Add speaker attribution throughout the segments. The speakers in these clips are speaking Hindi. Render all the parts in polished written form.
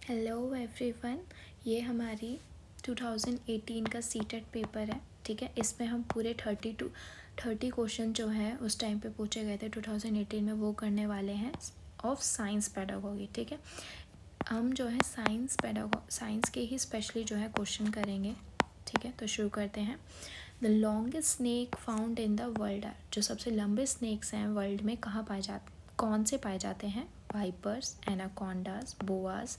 Speaker 1: हेलो एवरीवन, ये हमारी 2018 का सीटेट पेपर है। ठीक है, इसमें हम पूरे 30 क्वेश्चन जो है उस टाइम पे पूछे गए थे 2018 में, वो करने वाले हैं ऑफ साइंस पेडागोगी। ठीक है, हम जो है साइंस के ही स्पेशली जो है क्वेश्चन करेंगे। ठीक है, तो शुरू करते हैं। The longest snake found in the world are, जो सबसे लंबे स्नेक्स हैं वर्ल्ड में कौन से पाए जाते हैं? वाइपर्स, एनाकोंडास, बोआस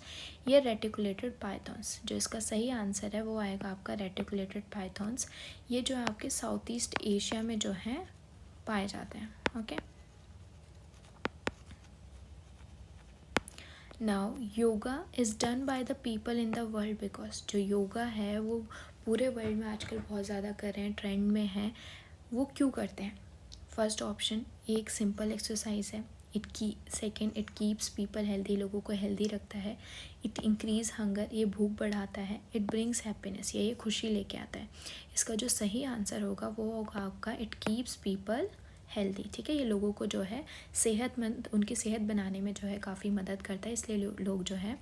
Speaker 1: या रेटिकुलेटेड पाइथॉन्स। जो इसका सही आंसर है वो आएगा आपका रेटिकुलेटेड पाइथॉन्स। ये जो है आपके साउथ ईस्ट एशिया में जो है पाए जाते हैं। Okay, now yoga is done by the people in the world because जो योगा है वो पूरे वर्ल्ड में आजकल बहुत ज़्यादा कर रहे हैं, ट्रेंड में है। वो क्यों करते हैं? फर्स्ट ऑप्शन, एक सिंपल एक्सरसाइज है। Second, it keeps people healthy, लोगों को हेल्दी रखता है। इट इंक्रीज हंगर, ये भूख बढ़ाता है। इट ब्रिंग्स हैप्पीनेस, ये खुशी लेके आता है। इसका जो सही आंसर होगा वो होगा आपका इट कीप्स पीपल हेल्दी। ठीक है, ये लोगों को जो है सेहतमंद, उनकी सेहत बनाने में जो है काफ़ी मदद करता है, इसलिए लोग जो है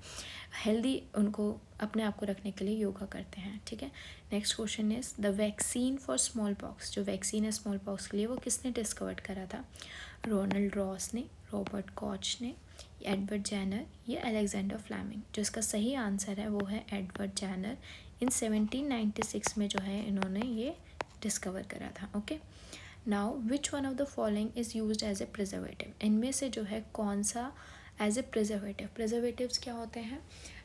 Speaker 1: हेल्दी उनको अपने आप को रखने के लिए योगा करते हैं। ठीक है, next question is the vaccine for small pox, जो वैक्सीन है स्मॉल पॉक्स के लिए वो किसने डिस्कवर करा था? रोनाल्ड रॉस ने, रॉबर्ट कॉच ने, एडवर्ड जैनर या अलेक्जेंडर फ्लेमिंग। जो इसका सही आंसर है वो है एडवर्ड जैनर। इन 1796 में जो है इन्होंने ये डिस्कवर करा था। Okay, now which one of the following is used as a preservative, इनमें से जो है कौन सा एज ए प्रिजर्वेटिव? प्रिजर्वेटिव्स क्या होते हैं?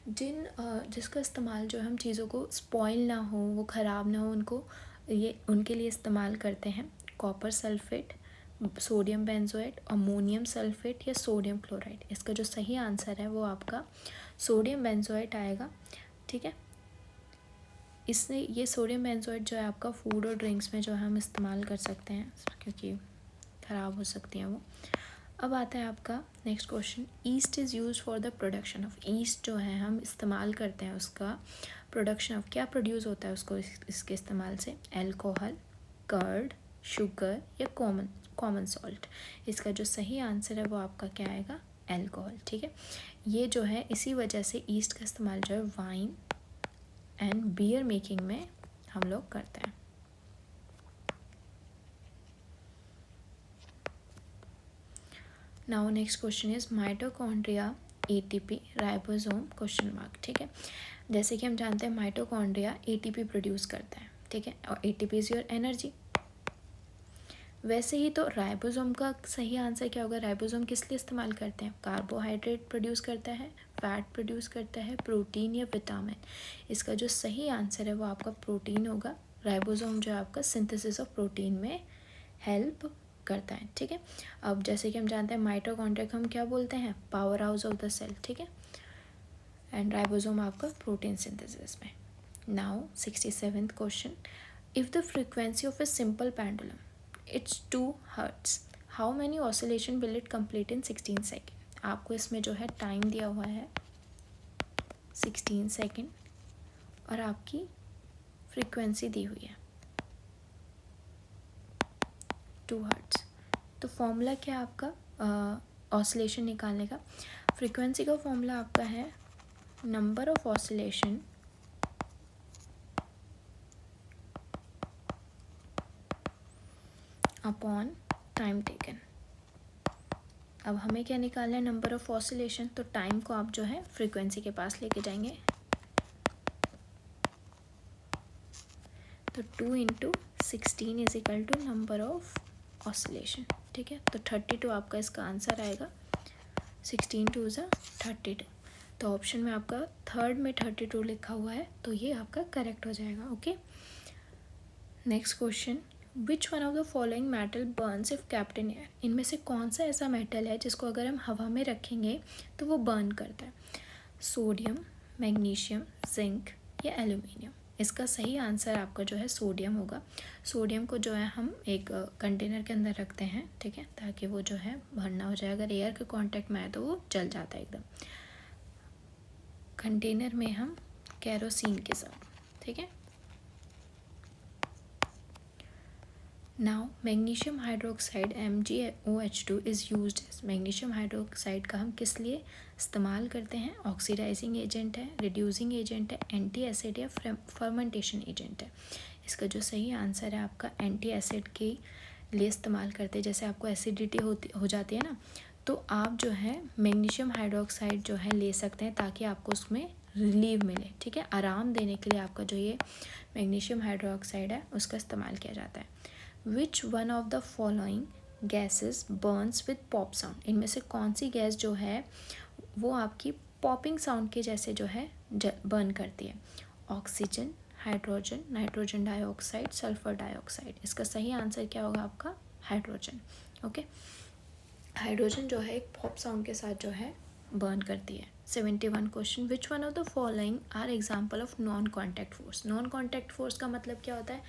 Speaker 1: जिसका इस्तेमाल जो हम चीज़ों को स्पॉइल ना हो, वो ख़राब ना हो, उनके लिए इस्तेमाल करते हैं। Copper sulphate, sodium benzoate, ammonium sulphate या सोडियम क्लोराइड। इसका जो सही आंसर है वो आपका सोडियम बेंजोएट आएगा। ठीक है, इससे ये सोडियम बेंजोएट जो है आपका फूड और ड्रिंक्स में जो है हम इस्तेमाल कर सकते हैं, क्योंकि ख़राब हो सकती हैं वो। अब आता है आपका next question, east is use for the production of. East जो है हम इस्तेमाल करते हैं, उसका प्रोडक्शन ऑफ क्या प्रोड्यूस होता है उसको इसके इस्तेमाल से? एल्कोहल, कर्ड, शुगर या कॉमन सॉल्ट। इसका जो सही आंसर है वो आपका क्या आएगा? एल्कोहल। ठीक है, ये जो है इसी वजह से ईस्ट का इस्तेमाल जो है वाइन एंड बियर मेकिंग में हम लोग करते हैं। Now next question is mitochondria, ATP, ribosome question mark. ठीक है, जैसे कि हम जानते हैं माइटोकॉन्ड्रिया एटीपी प्रोड्यूस करता है। ठीक है, और एटीपी इज योर एनर्जी। वैसे ही तो राइबोसोम का सही आंसर क्या होगा? राइबोसोम किस लिए इस्तेमाल करते हैं? कार्बोहाइड्रेट प्रोड्यूस करता है, फैट प्रोड्यूस करता है, प्रोटीन या विटामिन। इसका जो सही आंसर है वो आपका प्रोटीन होगा। राइबोसोम जो है आपका सिंथेसिस ऑफ प्रोटीन में हेल्प करता है। ठीक है, अब जैसे कि हम जानते हैं माइटोकॉन्ड्रिया को हम क्या बोलते हैं? Power house of the cell. ठीक है, एंड राइबोसोम आपका प्रोटीन सिंथेसिस में। Now 67th question, if the frequency of a simple pendulum it's 2 hertz, how many oscillation will it complete in 16 second? आपको इसमें जो है टाइम दिया हुआ है 16 सेकेंड और आपकी फ्रीक्वेंसी दी हुई है 2 हर्ट्स। तो फॉर्मूला क्या है आपका ऑसिलेशन निकालने का? फ्रीक्वेंसी का फॉर्मूला आपका है number of oscillation upon time taken. अब हमें क्या निकालना है? Number of oscillation. तो टाइम को आप जो है फ्रीक्वेंसी के पास लेके जाएंगे, तो 2 × 16 is equal to number of oscillation. ठीक है, तो 32 आपका इसका आंसर आएगा। 16 2 ज़ा 32। तो ऑप्शन में आपका थर्ड में 32 लिखा हुआ है, तो ये आपका करेक्ट हो जाएगा। Okay, next question, which one of the following metal Burns if kept in air? इनमें से कौन सा ऐसा मेटल है जिसको अगर हम हवा में रखेंगे तो वो बर्न करता है? सोडियम, मैग्नीशियम, जिंक या एल्यूमिनियम। इसका सही आंसर आपका जो है सोडियम होगा। सोडियम को जो है हम एक कंटेनर के अंदर रखते हैं, ठीक है, ताकि वो जो है बर्न ना हो जाए। अगर एयर के कांटेक्ट में आए तो वो जल जाता है एकदम। कंटेनर में हम केरोसिन के साथ। ठीक है, now magnesium hydroxide MgOH2 is used as, magnesium hydroxide का हम किस लिए इस्तेमाल करते हैं? ऑक्सीडाइजिंग एजेंट है, रिड्यूसिंग एजेंट है, एंटी एसिड या फर्मेंटेशन एजेंट है। इसका जो सही आंसर है आपका एंटी एसिड के लिए इस्तेमाल करते हैं। जैसे आपको एसिडिटी हो जाती है ना, तो आप जो है मैग्नीशियम हाइड्रोक्साइड जो है ले सकते हैं ताकि आपको उसमें रिलीव मिले, ठीक है। आराम देने के लिए आपका जो ये मैग्नीशियम हाइड्रोक्साइड है उसका इस्तेमाल किया जाता है। विच one of the following gases Burns with pop sound, इनमें से कौन सी गैस जो है वो आपकी पॉपिंग साउंड के जैसे जो है बर्न करती है? Oxygen, hydrogen, nitrogen dioxide, sulphur dioxide. इसका सही आंसर क्या होगा आपका? हाइड्रोजन। ओके, हाइड्रोजन जो है एक पॉप साउंड के साथ जो है बर्न करती है। 71 question, which one of the following are example of non contact force. Non contact force का मतलब क्या होता है?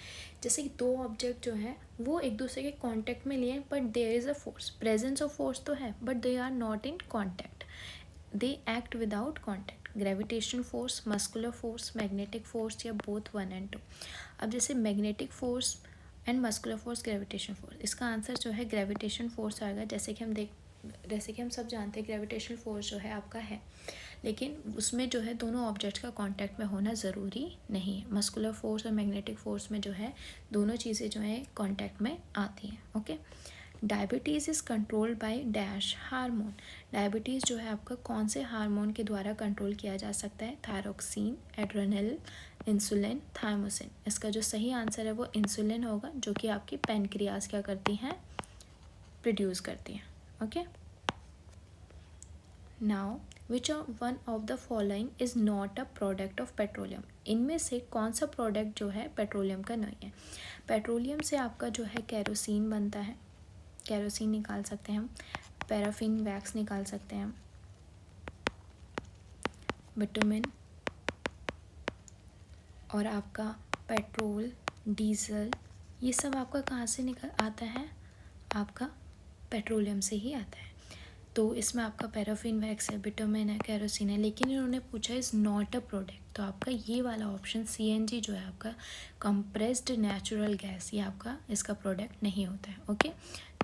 Speaker 1: जैसे कि दो ऑब्जेक्ट जो है वो एक दूसरे के कॉन्टैक्ट में लिए but there is a force, presence of force तो है but they are not in contact, they act without contact. Gravitation force, muscular force, magnetic force या बोथ 1 and 2। अब जैसे magnetic force and muscular force, gravitation force, इसका आंसर जो है ग्रेविटेशन फोर्स आएगा। जैसे कि हम सब जानते हैं ग्रेविटेशन फोर्स जो है आपका है, लेकिन उसमें जो है दोनों ऑब्जेक्ट्स का कांटेक्ट में होना ज़रूरी नहीं है। मस्कुलर फोर्स और मैग्नेटिक फोर्स में जो है दोनों चीज़ें जो है कांटेक्ट में आती हैं। Okay, diabetes is controlled by dash hormone. Diabetes जो है आपका कौन से हार्मोन के द्वारा कंट्रोल किया जा सकता है? Thyroxine, adrenal, insulin, thymosin. इसका जो सही आंसर है वो इंसुलिन होगा, जो कि आपकी पैनक्रियाज क्या करती हैं? प्रोड्यूस करती हैं। Okay, now which one of the following is not a product of petroleum. इनमें से कौन सा प्रोडक्ट जो है पेट्रोलियम का नहीं है? पेट्रोलियम से आपका जो है केरोसिन बनता है, केरोसिन निकाल सकते हैं हम, पैराफिन वैक्स निकाल सकते हैं हम, बिटुमिन, और आपका पेट्रोल, डीजल, ये सब आपका कहाँ से निकल आता है? आपका पेट्रोलियम से ही आता है। तो इसमें आपका पैराफिन वैक्स है, बिटुमिन है, केरोसिन है, लेकिन इन्होंने पूछा इज़ नॉट अ प्रोडक्ट, तो आपका ये वाला ऑप्शन CNG जो है आपका कंप्रेस्ड नेचुरल गैस, ये आपका इसका प्रोडक्ट नहीं होता है। ओके,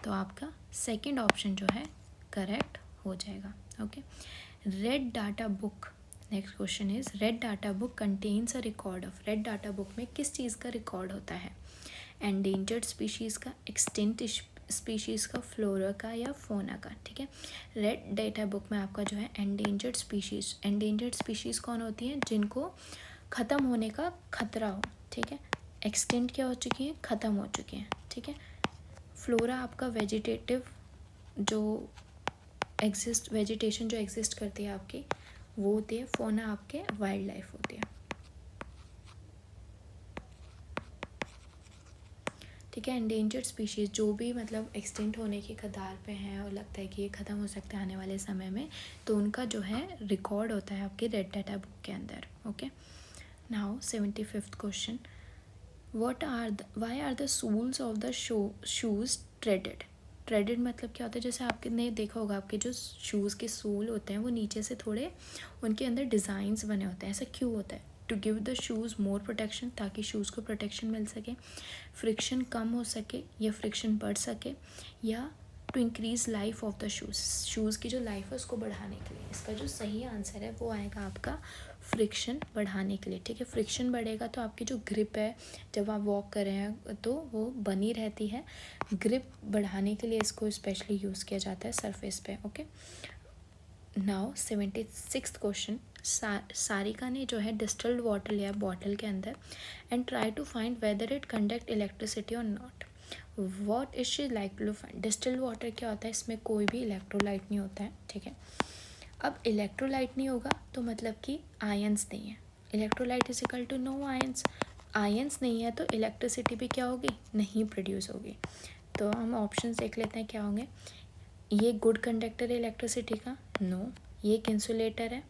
Speaker 1: तो आपका सेकंड ऑप्शन जो है करेक्ट हो जाएगा। Okay, red data book, next question is red data book contains a record of. Red data book में किस चीज़ का रिकॉर्ड होता है? एंडेंजर्ड स्पीशीज़ का, एक्सटिंक्ट स्पीशीज़ का, फ्लोरा का या फोना का। ठीक है, रेड डाटा बुक में आपका जो है एंडेंजर्ड स्पीशीज़ कौन होती हैं? जिनको ख़त्म होने का खतरा हो। ठीक है, एक्सटिंक्ट क्या हो चुकी हैं? ख़त्म हो चुकी हैं। ठीक है, फ्लोरा आपका वेजिटेटिव जो वेजिटेशन जो एग्जिस्ट करती है आपकी वो होती है। फोना आपके वाइल्ड लाइफ होती है। ठीक है, एंडेंजर्ड स्पीशीज़ जो भी मतलब एक्सटिंक्ट होने की कगार पे हैं और लगता है कि ये ख़त्म हो सकता है आने वाले समय में, तो उनका जो है रिकॉर्ड होता है आपके रेड डाटा बुक के अंदर। Okay, now 75th question, why are the soles of the shoes treaded. Treaded मतलब क्या होता है? जैसे आपने देखा होगा आपके जो शूज़ के सोल होते हैं वो नीचे से थोड़े उनके अंदर डिज़ाइंस बने होते हैं। ऐसा क्यों होता है? To give the shoes more protection, ताकि शूज़ को प्रोटेक्शन मिल सके, फ्रिक्शन कम हो सके या फ्रिक्शन बढ़ सके, या to increase life of the shoes की जो लाइफ है उसको बढ़ाने के लिए। इसका जो सही आंसर है वो आएगा आपका फ्रिक्शन बढ़ाने के लिए। ठीक है, फ्रिक्शन बढ़ेगा तो आपकी जो ग्रिप है जब आप वॉक कर रहे हैं तो वो बनी रहती है। ग्रिप बढ़ाने के लिए इसको स्पेशली यूज़ किया जाता है सरफेस पे। Okay, now 76th question, Sarika ने जो है डिस्टिल्ड वाटर लिया बॉटल के अंदर and try to find whether it conduct electricity और not. What is she like to find? Distilled water क्या होता है? इसमें कोई भी इलेक्ट्रोलाइट नहीं होता है। ठीक है, अब इलेक्ट्रोलाइट नहीं होगा तो मतलब कि आयंस नहीं है। Electrolyte is equal to no ions, ions नहीं है तो इलेक्ट्रिसिटी भी क्या होगी? नहीं प्रोड्यूस होगी। तो हम ऑप्शंस देख लेते हैं क्या होंगे। ये गुड कंडक्टर है इलेक्ट्रिसिटी का, नो। ये एक इंसुलेटर है,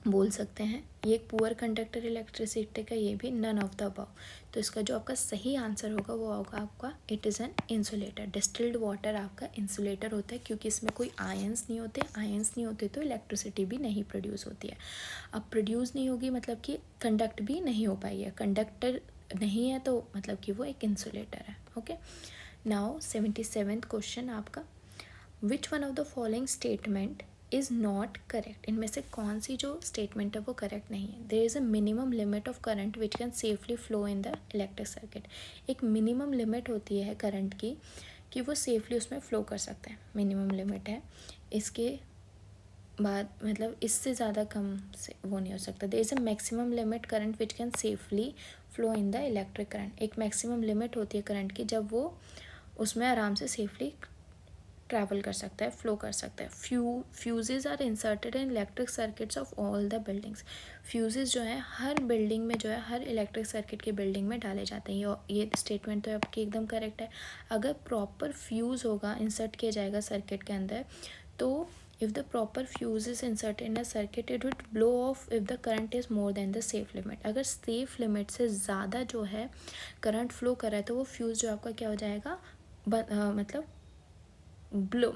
Speaker 1: बोल सकते हैं। ये एक पुअर कंडक्टर इलेक्ट्रिसिटी का, ये भी नन ऑफ द अबव। तो इसका जो आपका सही आंसर होगा वो होगा आपका it is an insulator. Distilled water आपका इंसुलेटर होता है क्योंकि इसमें कोई आयंस नहीं होते। आयंस नहीं होते तो इलेक्ट्रिसिटी भी नहीं प्रोड्यूस होती है। अब प्रोड्यूस नहीं होगी मतलब कि कंडक्ट भी नहीं हो पाएगी। कंडक्टर नहीं है तो मतलब कि वो एक इंसुलेटर है। ओके, नाउ 77th क्वेश्चन आपका, विच one of the following statement is not correct. इनमें से कौन सी जो स्टेटमेंट है वो करेक्ट नहीं है। There is a minimum limit of current which can safely flow in the electric circuit. एक मिनिमम लिमिट होती है करंट की कि वो सेफली उसमें फ़्लो कर सकते हैं, मिनिमम लिमिट है। इसके बाद मतलब इससे ज़्यादा कम से वो नहीं हो सकता। There is a maximum limit current which can safely flow in the electric current. एक मैक्सिमम लिमिट होती है करंट की जब वो उसमें आराम से सेफली ट्रैवल कर सकता है, फ्लो कर सकता है। Fuses are inserted in electric circuits of all the buildings. Fuses जो है हर बिल्डिंग में, जो है हर इलेक्ट्रिक सर्किट की बिल्डिंग में डाले जाते हैं। ये स्टेटमेंट तो आपकी एकदम करेक्ट है। अगर प्रॉपर फ्यूज़ होगा, इंसर्ट किया जाएगा सर्किट के अंदर, तो if the proper fuse is inserted in a circuit it would blow off if the current is more than the safe limit। अगर safe limit से ज़्यादा जो है करंट फ्लो कर रहा है तो वो फ्यूज़ जो आपका क्या हो जाएगा,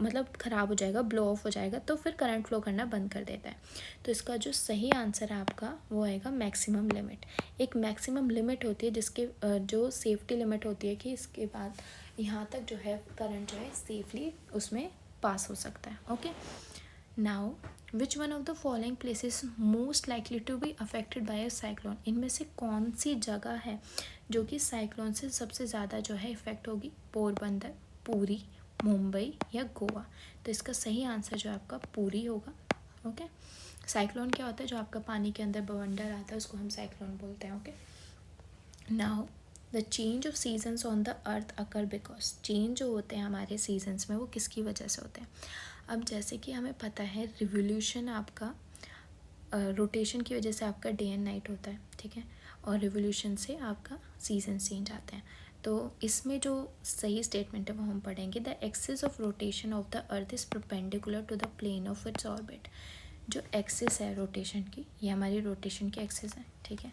Speaker 1: मतलब ख़राब हो जाएगा, ब्लो ऑफ हो जाएगा, तो फिर करंट फ्लो करना बंद कर देता है। तो इसका जो सही आंसर है आपका वो आएगा मैक्सिमम लिमिट। एक मैक्सिमम लिमिट होती है जिसके जो सेफ्टी लिमिट होती है कि इसके बाद यहाँ तक जो है करंट जो है सेफली उसमें पास हो सकता है। Okay, now which one of the following places most likely to be affected by a cyclone. इनमें से कौन सी जगह है जो कि साइक्लोन से सबसे ज़्यादा जो है इफ़ेक्ट होगी। पोरबंदर, पुरी, मुंबई या गोवा। तो इसका सही आंसर जो है आपका पुरी होगा। ओके, साइक्लोन क्या होता है, जो आपका पानी के अंदर बवंडर आता है उसको हम साइक्लोन बोलते हैं। Okay, now the change of seasons on the earth occur because. Change जो होते हैं हमारे सीजन्स में वो किसकी वजह से होते हैं। अब जैसे कि हमें पता है रिवोल्यूशन आपका रोटेशन की वजह से आपका डे एंड नाइट होता है, ठीक है, और रिवोल्यूशन से आपका सीजन चेंज आते हैं। तो इसमें जो सही स्टेटमेंट है वो हम पढ़ेंगे, the axis of rotation of the earth is perpendicular to the plane of its orbit. जो एक्सिस है रोटेशन की, ये हमारी रोटेशन की एक्सिस है, ठीक है,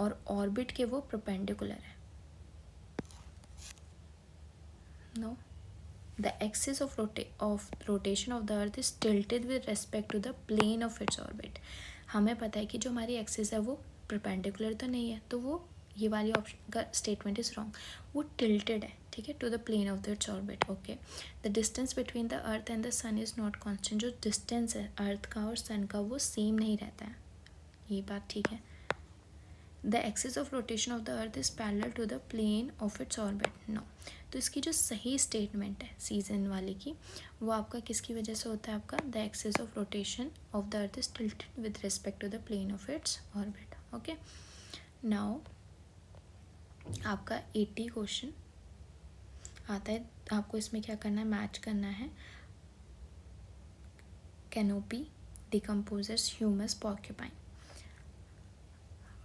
Speaker 1: और ऑर्बिट के वो परपेंडिकुलर है। No, the axis of rotation of the earth is tilted with respect to the plane of its orbit। हमें पता है कि जो हमारी एक्सिस है वो परपेंडिकुलर तो नहीं है, तो वो ये वाली ऑप्शन का स्टेटमेंट इज़ रॉन्ग। वो टिल्टेड है, ठीक है, to the plane of its orbit. Okay, the distance between the earth and the sun is not constant. जो डिस्टेंस है अर्थ का और सन का वो सेम नहीं रहता है, ये बात ठीक है। The axis of rotation of the earth is parallel to the plane of its orbit. No, तो इसकी जो सही स्टेटमेंट है सीजन वाले की, वो आपका किसकी वजह से होता है, आपका the axis of rotation of the earth is tilted with respect to the plane of its orbit. Okay, now आपका 80 क्वेश्चन आता है। आपको इसमें क्या करना है, मैच करना है canopy, decomposers, humus, porcupine.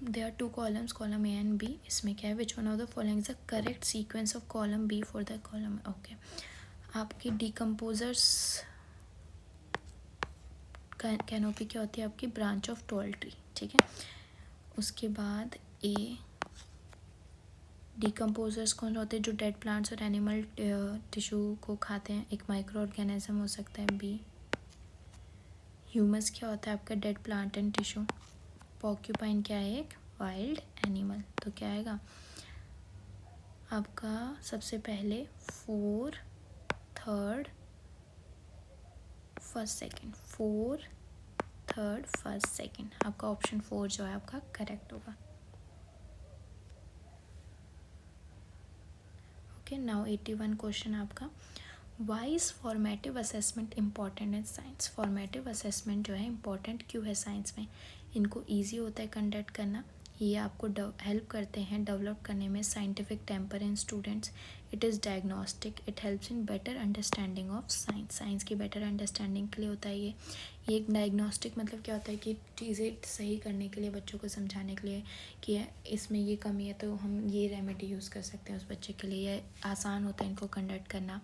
Speaker 1: there are two columns, column A and B। इसमें क्या है, which one of the following is the correct sequence of column B for the column। okay, आपकी decomposers कैनोपी क्या होती है, आपकी ब्रांच ऑफ टॉल ट्री, ठीक है। उसके बाद A डिकम्पोजर्स कौन होते हैं, जो डेड प्लांट्स और एनिमल टिश्यू को खाते हैं, एक माइक्रो ऑर्गेनिज्म हो सकता है। B ह्यूमस क्या होता है, आपका dead plant and tissue. Porcupine क्या है, एक वाइल्ड एनिमल। तो क्या आएगा आपका, सबसे पहले 4 3rd 1st 2nd, 4 3rd 1st 2nd, आपका ऑप्शन 4 जो है आपका करेक्ट होगा। ओके, नाउ 81 क्वेश्चन आपका, why is formative assessment important in science. Formative assessment जो है इम्पॉर्टेंट क्यों है साइंस में। इनको ईजी होता है कंडक्ट करना, ये आपको हेल्प करते हैं डेवलप करने में scientific temper in students. It is diagnostic, it helps in better understanding of science. Science की बेटर अंडरस्टैंडिंग के लिए होता है ये एक डायग्नोस्टिक मतलब क्या होता है कि चीज़ें सही करने के लिए, बच्चों को समझाने के लिए कि इसमें ये कमी है तो हम ये रेमेडी यूज़ कर सकते हैं उस बच्चे के लिए। ये आसान होता है इनको कंडक्ट करना,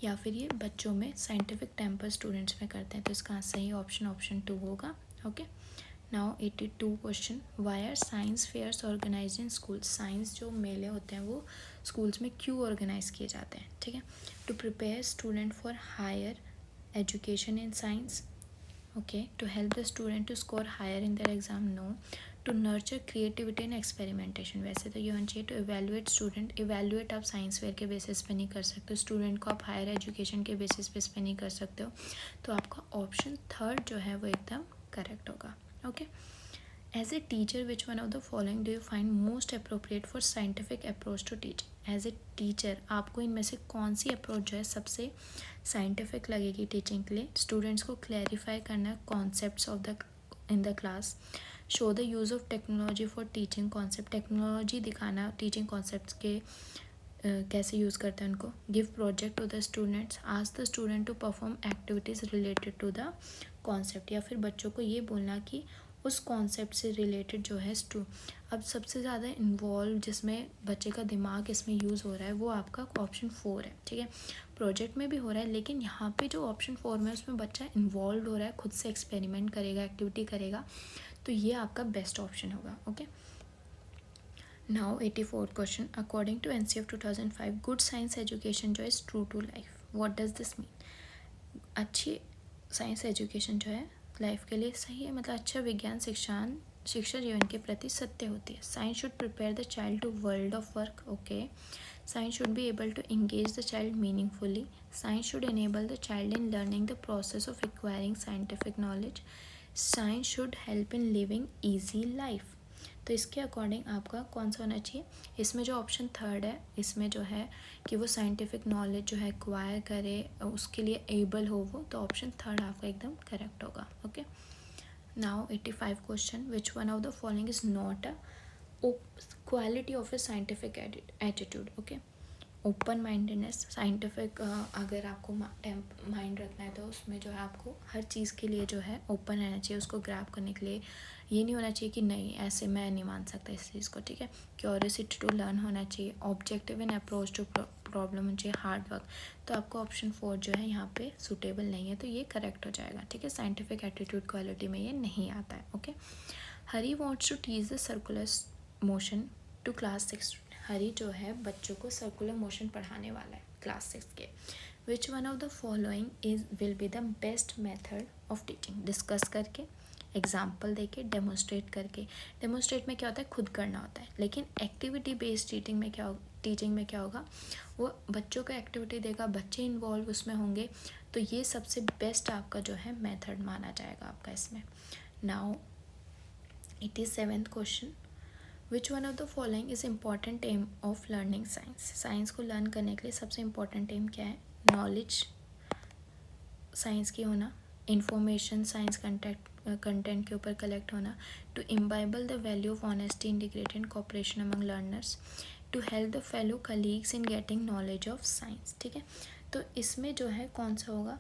Speaker 1: या फिर ये बच्चों में साइंटिफिक टेम्पर स्टूडेंट्स में करते हैं। तो इसका सही ऑप्शन 2 होगा। Okay, now 82 question, why are science fairs organise in schools. Science जो मेले होते हैं वो स्कूल्स में क्यों ऑर्गेनाइज किए जाते हैं, ठीक है। To prepare student for higher education in science. Okay, to help the student to score higher in their exam. No, to nurture creativity and experimentation. वैसे तो ये होना चाहिए टू इवेलुएट स्टूडेंट। इवेलुएट आप साइंस फेयर के बेसिस पे नहीं कर सकते हो, स्टूडेंट को आप हायर एजुकेशन के बेसिस पे नहीं कर सकते हो। तो आपका ऑप्शन थर्ड जो है वो एकदम करेक्ट होगा। Okay, as a teacher which one of the following do you find most appropriate for scientific approach to teach. As a teacher आपको इनमें से कौन सी अप्रोच जो है सबसे साइंटिफिक लगेगी टीचिंग के लिए? स्टूडेंट्स को क्लैरिफाई करना concepts of the in the class, show the use of technology for teaching concept, technology दिखाना टीचिंग कॉन्सेप्ट्स के कैसे यूज़ करते हैं उनको, give project to the students, ask the student to perform activities related to the concept, या फिर बच्चों को ये बोलना कि उस कॉन्सेप्ट से रिलेटेड जो है अब सबसे ज़्यादा इन्वॉल्व जिसमें बच्चे का दिमाग इसमें यूज़ हो रहा है वो आपका ऑप्शन 4 है। ठीक है, प्रोजेक्ट में भी हो रहा है, लेकिन यहाँ पे जो ऑप्शन 4 में उसमें बच्चा इन्वॉल्व हो रहा है, खुद से एक्सपेरिमेंट करेगा, एक्टिविटी करेगा, तो ये आपका बेस्ट ऑप्शन होगा। Okay, now 84 question, according to NCF 2005 good science education जो is true to life, what does this mean? अच्छी साइंस एजुकेशन जो है लाइफ के लिए सही है, मतलब अच्छा विज्ञान शिक्षा जीवन के प्रति सत्य होती है। Science should prepare the child to world of work. Okay, science should be able to engage the child meaningfully, science should enable the child in learning the process of acquiring scientific knowledge, science should help in living easy life. तो इसके अकॉर्डिंग आपका कौन सा होना चाहिए? इसमें जो ऑप्शन थर्ड है, इसमें जो है कि वो साइंटिफिक नॉलेज जो है एक्वायर करे, उसके लिए एबल हो वो, तो ऑप्शन थर्ड आपका एकदम करेक्ट होगा। Okay, now 85 question, which one of the following is not a quality of A scientific attitude. Okay, open mindedness, scientific अगर आपको माइंड रखना है तो उसमें जो है आपको हर चीज़ के लिए जो है ओपन रहना चाहिए, उसको ग्रैब करने के लिए ये नहीं होना चाहिए कि नहीं ऐसे मैं नहीं मान सकता इस चीज़ को। ठीक है, क्यूरियोसिटी टू लर्न होना चाहिए, objective in approach to problem होना चाहिए, हार्ड वर्क। तो आपका ऑप्शन 4 जो है यहाँ पे सूटेबल नहीं है, तो ये करेक्ट हो जाएगा। ठीक है, साइंटिफिक एटीट्यूड क्वालिटी में ये नहीं आता है। Okay, Hari wants to teach the circular motion to class 6। Hari जो है बच्चों को सर्कुलर मोशन पढ़ाने वाला है क्लास 6 के। विच one of the following is will be the best method of teaching? Discuss करके, एग्जाम्पल देके, डेमोस्ट्रेट करके। डेमोस्ट्रेट में क्या होता है? खुद करना होता है, लेकिन एक्टिविटी बेस्ड टीचिंग में क्या होगा? वो बच्चों को एक्टिविटी देगा, बच्चे इन्वॉल्व उसमें होंगे, तो ये सबसे बेस्ट आपका जो है मेथड माना जाएगा आपका इसमें। Now 87th question, which one of the following is important aim of learning science? Science को लर्न करने के लिए सबसे इम्पॉर्टेंट एम क्या है? नॉलेज साइंस की होना, इंफॉर्मेशन साइंस कंटेंट के ऊपर कलेक्ट होना, to imbibe the value of honesty, integrate and cooperation among learners, to help the fellow colleagues in getting knowledge of science. ठीक है, तो इसमें जो है कौन सा होगा?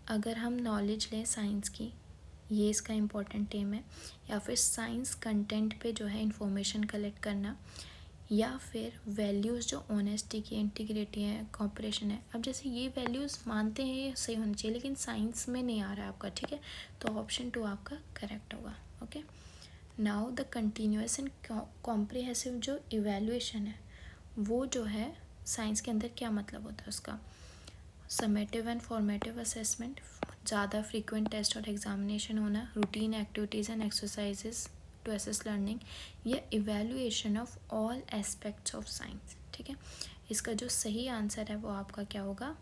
Speaker 1: अगर हम नॉलेज लें साइंस की, ये इसका इम्पोर्टेंट एम है, या फिर साइंस कंटेंट पे जो है इंफॉर्मेशन कलेक्ट करना, या फिर वैल्यूज़ जो ऑनेस्टी की, इंटीग्रिटी है, कॉपरेशन है। अब जैसे ये वैल्यूज़ मानते हैं ये सही होनी चाहिए, लेकिन साइंस में नहीं आ रहा है आपका। ठीक है, तो ऑप्शन 2 आपका करेक्ट होगा। Okay, now the continuous and comprehensive जो इवैल्यूएशन है वो जो है साइंस के अंदर क्या मतलब होता है उसका? समेटिव एंड फॉर्मेटिव असेसमेंट, ज़्यादा फ्रीक्वेंट टेस्ट और एग्जामिनेशन होना, routine activities and exercises to assess learning, या evaluation of all aspects of science. ठीक है, इसका जो सही आंसर है वो आपका क्या होगा?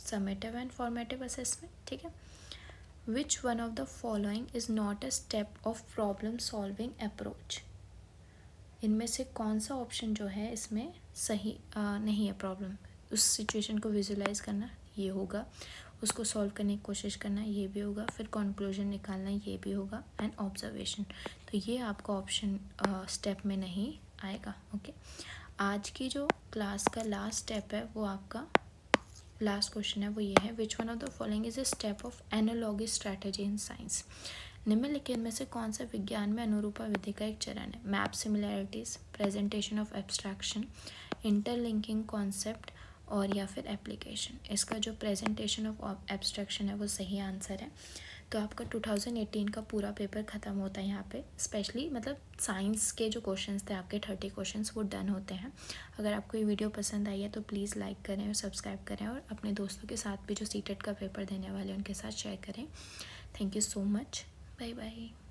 Speaker 1: Summative and formative assessment. ठीक है, विच one of the following is not a step of problem solving approach? इनमें से कौन सा ऑप्शन जो है इसमें सही नहीं है? प्रॉब्लम, उस सिचुएशन को विजुलाइज करना ये होगा, उसको सॉल्व करने की कोशिश करना ये भी होगा, फिर कंक्लूजन निकालना ये भी होगा, एंड ऑब्जर्वेशन। तो ये आपका ऑप्शन स्टेप में नहीं आएगा। ओके, आज की जो क्लास का लास्ट स्टेप है वो आपका लास्ट क्वेश्चन है, वो ये है, विच one of the following is a step of analogy strategy in science? निम्नलिखित में से कौन सा विज्ञान में अनुरूपा विधि का एक चरण है? Map similarities, presentation of abstraction, interlinking concept, और या फिर एप्लीकेशन। इसका जो प्रेजेंटेशन ऑफ एब्स्ट्रैक्शन है वो सही आंसर है। तो आपका 2018 का पूरा पेपर ख़त्म होता है यहाँ पे, स्पेशली मतलब साइंस के जो क्वेश्चंस थे आपके 30 क्वेश्चंस वो डन होते हैं। अगर आपको ये वीडियो पसंद आई है तो प्लीज़ लाइक करें और सब्सक्राइब करें, और अपने दोस्तों के साथ भी जो सीटेट का पेपर देने वाले हैं उनके साथ शेयर करें। Thank you so much, bye bye.